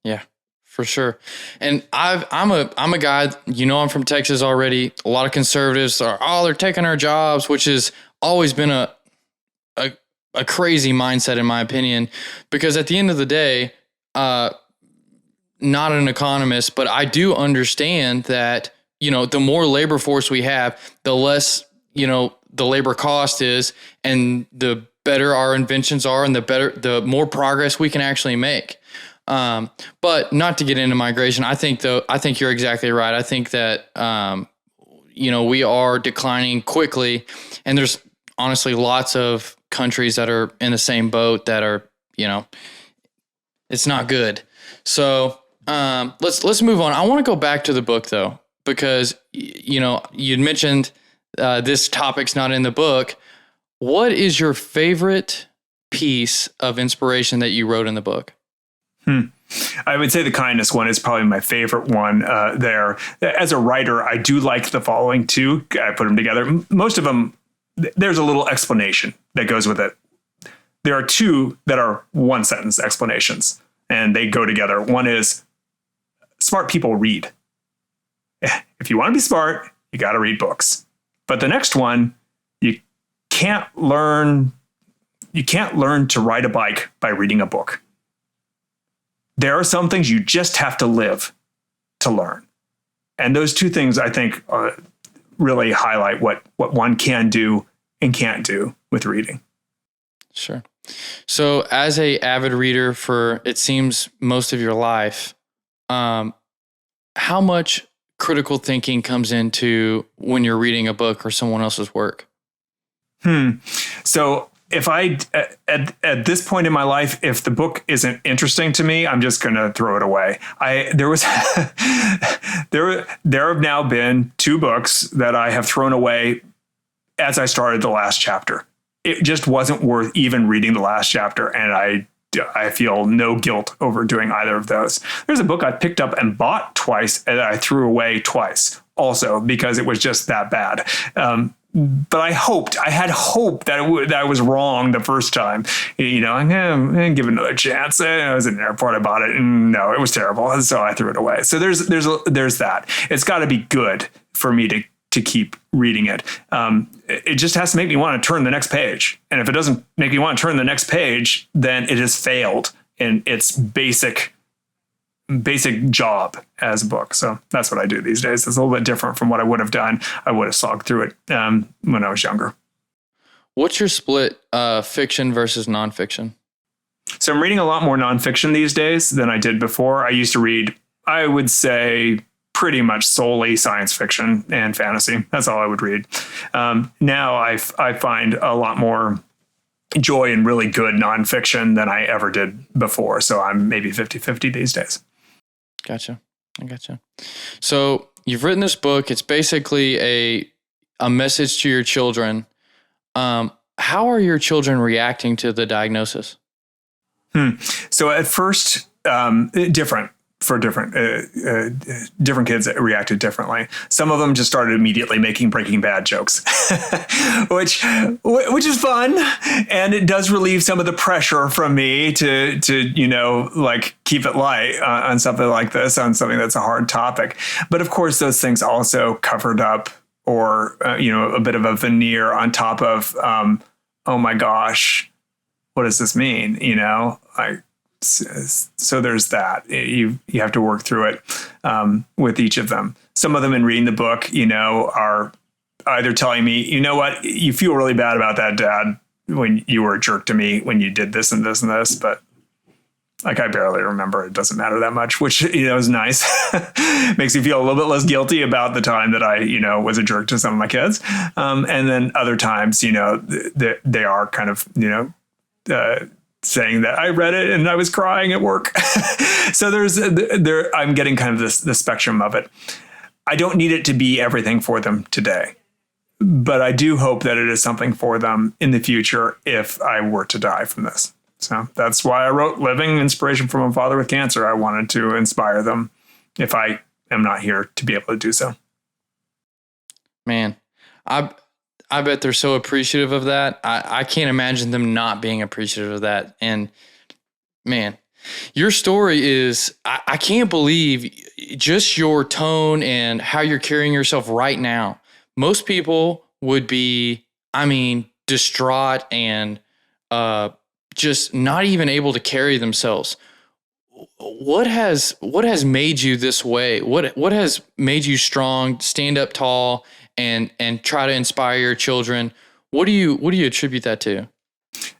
Yeah, for sure. And I'm a guy, I'm from Texas already. A lot of conservatives they're taking our jobs, which has always been a, a crazy mindset in my opinion, because at the end of the day, not an economist, but I do understand that, the more labor force we have, the less, the labor cost is, and the better our inventions are, and the more progress we can actually make. But not to get into migration, I think you're exactly right. I think that, we are declining quickly, and there's honestly lots of countries that are in the same boat that are, it's not good. So, let's move on. I want to go back to the book though, because, you'd mentioned, this topic's not in the book. What is your favorite piece of inspiration that you wrote in the book? I would say the kindness one is probably my favorite one there. As a writer, I do like the following too. I put them together. Most of them, there's a little explanation that goes with it. There are two that are one sentence explanations, and they go together. One is smart people read. If you want to be smart, you got to read books. But the next one, you can't learn to ride a bike by reading a book. There are some things you just have to live to learn. And those two things, I think, really highlight what one can do and can't do with reading. Sure. So as a avid reader for, it seems, most of your life, how much critical thinking comes into when you're reading a book or someone else's work? So if at this point in my life, if the book isn't interesting to me, I'm just going to throw it away. There have now been two books that I have thrown away as I started the last chapter. It just wasn't worth even reading the last chapter, and I feel no guilt over doing either of those. There's a book I picked up and bought twice, and I threw away twice also because it was just that bad. But I had hope that I was wrong the first time. I'm going to give it another chance. I was in an airport, I bought it, and no, it was terrible. So I threw it away. So there's that. It's got to be good for me to keep reading it. It just has to make me want to turn the next page. And if it doesn't make me want to turn the next page, then it has failed in its basic job as a book. So that's what I do these days. It's a little bit different from what I would have done. I would have slogged through it when I was younger. What's your split, fiction versus nonfiction? So I'm reading a lot more nonfiction these days than I did before. I used to read, I would say, pretty much solely science fiction and fantasy. That's all I would read. Now I find a lot more joy in really good nonfiction than I ever did before. So I'm maybe 50-50 these days. Gotcha. I gotcha. So you've written this book. It's basically a message to your children. How are your children reacting to the diagnosis? So at first, different kids reacted differently. Some of them just started immediately making Breaking Bad jokes, which is fun, and it does relieve some of the pressure from me to keep it light on something like this, on something that's a hard topic. But of course, those things also covered up or a bit of a veneer on top of oh my gosh, what does this mean? So there's that. You have to work through it with each of them. Some of them in reading the book, are either telling me, you know what, you feel really bad about that, Dad, when you were a jerk to me when you did this and this and this, but I barely remember. It doesn't matter that much, which is nice. Makes you feel a little bit less guilty about the time that I was a jerk to some of my kids. And then other times, they are kind of saying that I read it and I was crying at work. So I'm getting kind of the spectrum of it. I don't need it to be everything for them today, but I do hope that it is something for them in the future if I were to die from this. So that's why I wrote Living Inspiration from a Father with Cancer. I wanted to inspire them if I am not here to be able to do so. Man, I bet they're so appreciative of that. I can't imagine them not being appreciative of that. And man, Your story is, I can't believe just your tone and how you're carrying yourself right now. Most people would be, I mean, distraught and just not even able to carry themselves. What has made you this way? What has made you strong, stand up tall, and try to inspire your children? What do you attribute that to?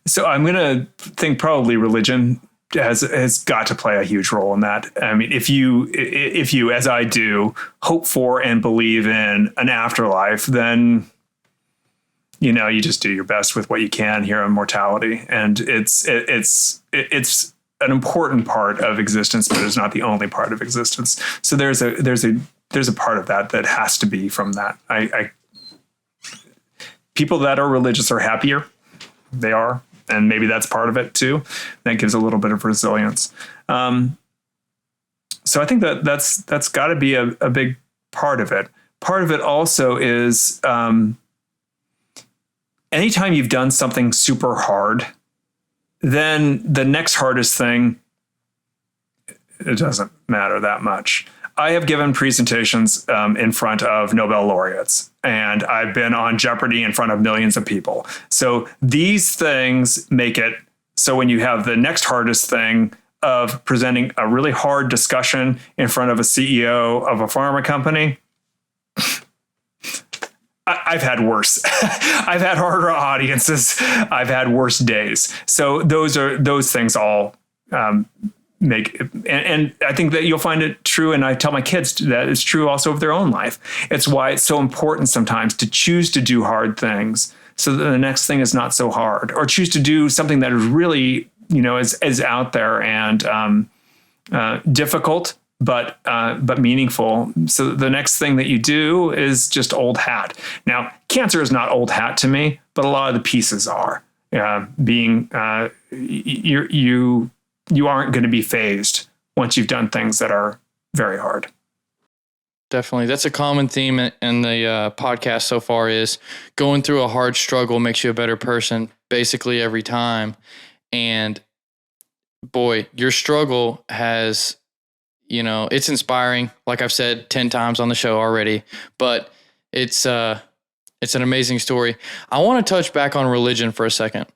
So I'm going to think probably religion has got to play a huge role in that. I mean, if you, as I do, hope for and believe in an afterlife, then, you just do your best with what you can here on mortality. And it's an important part of existence, but it's not the only part of existence. So there's a part of that has to be from that. People that are religious are happier. They are. And maybe that's part of it too. That gives a little bit of resilience. So I think that's got to be a big part of it. Part of it also is anytime you've done something super hard, then the next hardest thing, it doesn't matter that much. I have given presentations in front of Nobel laureates, and I've been on Jeopardy in front of millions of people. So these things make it so when you have the next hardest thing of presenting a really hard discussion in front of a CEO of a pharma company, I've had worse. I've had harder audiences. I've had worse days. So those things all make, and I think that you'll find it true. And I tell my kids that it's true also of their own life. It's why it's so important sometimes to choose to do hard things so that the next thing is not so hard, or choose to do something that is really, is out there and difficult, but meaningful. So the next thing that you do is just old hat. Now, cancer is not old hat to me, but a lot of the pieces are. You aren't going to be phased once you've done things that are very hard. Definitely. That's a common theme in the podcast so far, is going through a hard struggle makes you a better person basically every time. And boy, your struggle has, it's inspiring. Like I've said 10 times on the show already, but it's an amazing story. I want to touch back on religion for a second,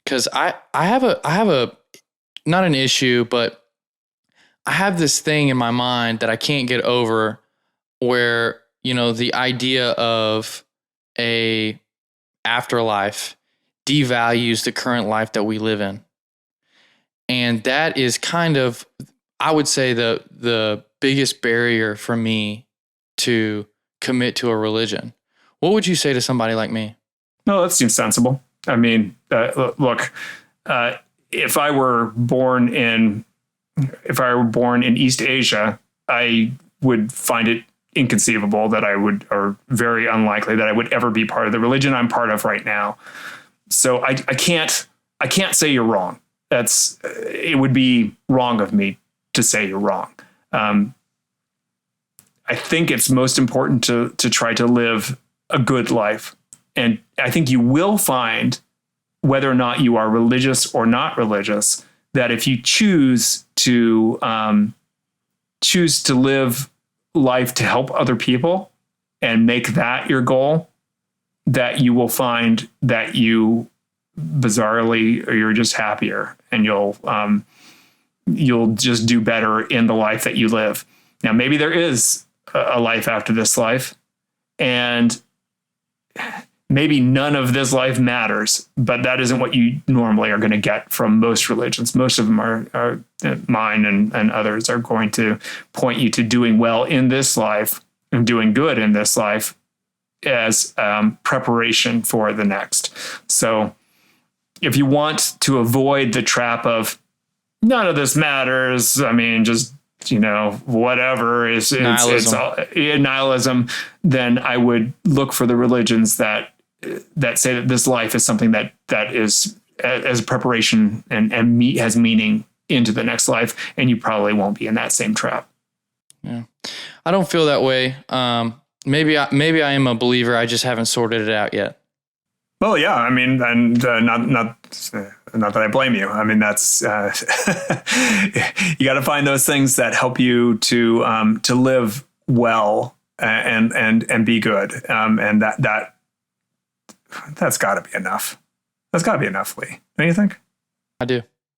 because I have a not an issue, but I have this thing in my mind that I can't get over, where, the idea of a afterlife devalues the current life that we live in. And that is kind of, I would say, the biggest barrier for me to commit to a religion. What would you say to somebody like me? No, that seems sensible. I mean, look, if I were born in East Asia, I would find it inconceivable that or very unlikely that I would ever be part of the religion I'm part of right now. So I can't say you're wrong. It would be wrong of me to say you're wrong. I think it's most important to try to live a good life. And I think you will find, whether or not you are religious or not religious, that if you choose to live life to help other people and make that your goal, that you will find that you bizarrely, or you're just happier, and you'll just do better in the life that you live. Now, maybe there is a life after this life, and maybe none of this life matters, but that isn't what you normally are going to get from most religions. Most of them are mine and others are going to point you to doing well in this life and doing good in this life as preparation for the next. So if you want to avoid the trap of none of this matters, I mean, just, whatever is nihilism, then I would look for the religions that say that this life is something that is as preparation and has meaning into the next life, and you probably won't be in that same trap. Yeah, I don't feel that way. Maybe I am a believer. I just haven't sorted it out yet. Well, yeah, I mean, and not Not that I blame you. I mean, that's you got to find those things that help you to live well and be good. And that's got to be enough. That's got to be enough, Lee. Don't you think? I do.